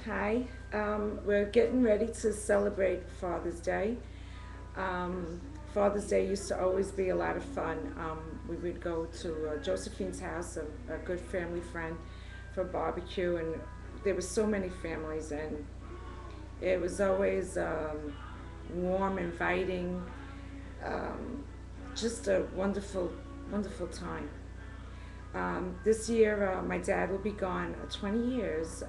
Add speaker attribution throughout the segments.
Speaker 1: Hi. We're getting ready to celebrate Father's Day. Um, Father's Day used to always be a lot of fun. We would go to Josephine's house, a good family friend, for barbecue, and there were so many families, and it was always warm, inviting, um, just a wonderful, wonderful time. This year, my dad will be gone 20 years.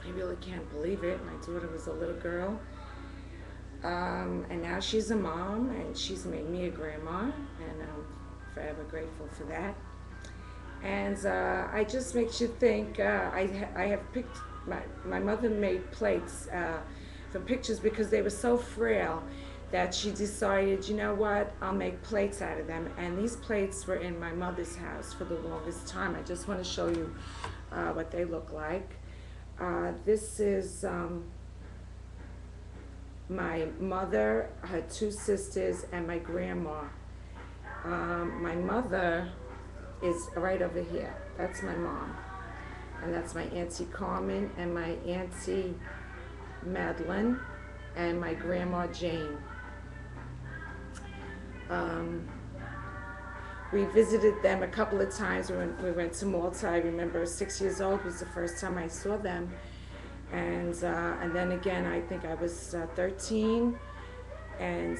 Speaker 1: I really can't believe it. My daughter was a little girl. And now she's a mom, and she's made me a grandma, and I'm forever grateful for that. And I just makes you think. I have picked my mother made plates for pictures because they were so frail that she decided, you know what, I'll make plates out of them. And these plates were in my mother's house for the longest time. I just want to show you what they look like. This is my mother, her two sisters, and my grandma. My mother is right over here. That's my mom. And that's my Auntie Carmen and my Auntie Madeline and my Grandma Jane. Um, we visited them a couple of times when we went to Malta. I remember 6 years old was the first time I saw them. And then again, I think I was 13, and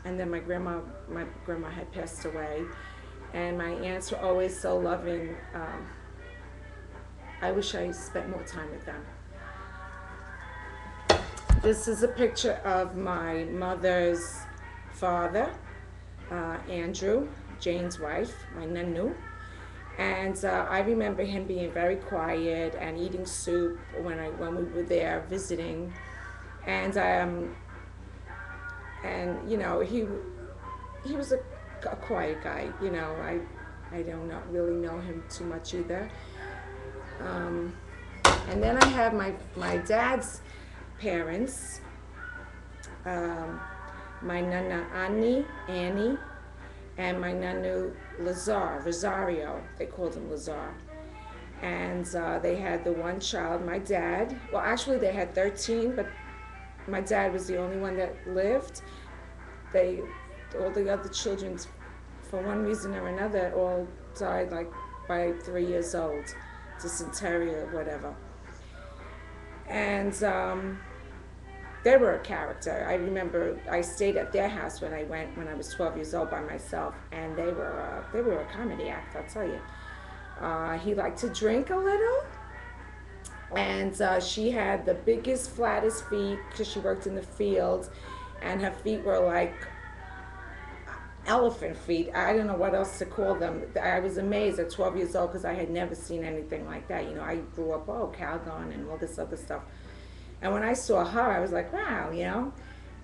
Speaker 1: and then my grandma had passed away, and my aunts were always so loving. I wish I spent more time with them. This is a picture of my mother's father, Andrew, Jane's wife, my nanu. And I remember him being very quiet and eating soup when we were there visiting, and and he was a quiet guy. I don't not really know him too much either. Um, and then I have my dad's parents, um, my nana Annie, and my nanu Rosario. They called him Lazar. And they had the one child, my dad. Well, actually, they had 13, but my dad was the only one that lived. They, all the other children, for one reason or another, all died like by 3 years old, dysentery or whatever. And they were a character. I remember I stayed at their house when I was 12 years old by myself, and they were a comedy act. I'll tell you. He liked to drink a little, and she had the biggest, flattest feet because she worked in the field, and her feet were like elephant feet. I don't know what else to call them. I was amazed at 12 years old because I had never seen anything like that. I grew up, Calgon and all this other stuff. And when I saw her, I was like, wow.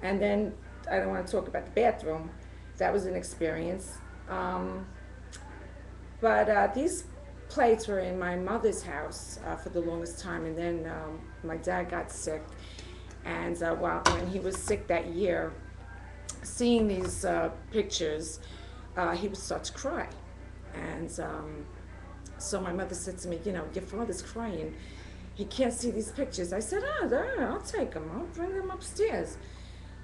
Speaker 1: And then I don't want to talk about the bathroom. That was an experience. But these plates were in my mother's house for the longest time. And then my dad got sick. And when he was sick that year, seeing these pictures, he would start to cry. And so my mother said to me, your father's crying. He can't see these pictures. I said, there, I'll take them. I'll bring them upstairs.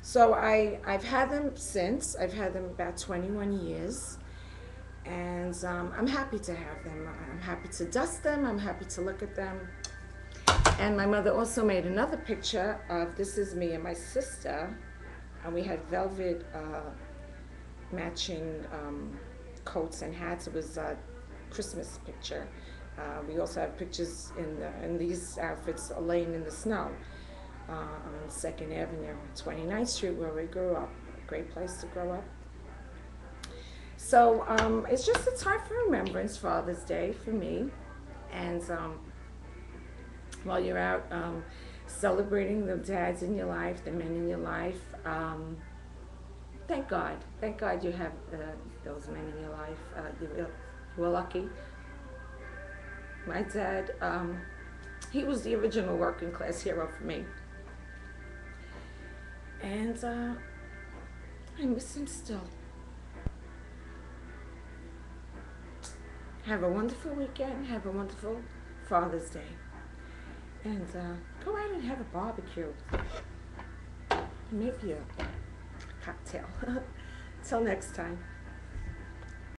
Speaker 1: So I've had them since. I've had them about 21 years. And I'm happy to have them. I'm happy to dust them. I'm happy to look at them. And my mother also made another picture of, this is me and my sister. And we had velvet matching coats and hats. It was a Christmas picture. We also have pictures in these outfits laying in the snow on 2nd Avenue, 29th Street, where we grew up. A great place to grow up. So it's just a time for remembrance, Father's Day for me. And while you're out celebrating the dads in your life, the men in your life, thank God. Thank God you have those men in your life. You were lucky. My dad, he was the original working class hero for me. And I miss him still. Have a wonderful weekend. Have a wonderful Father's Day. And go out and have a barbecue. Maybe a cocktail. Till next time.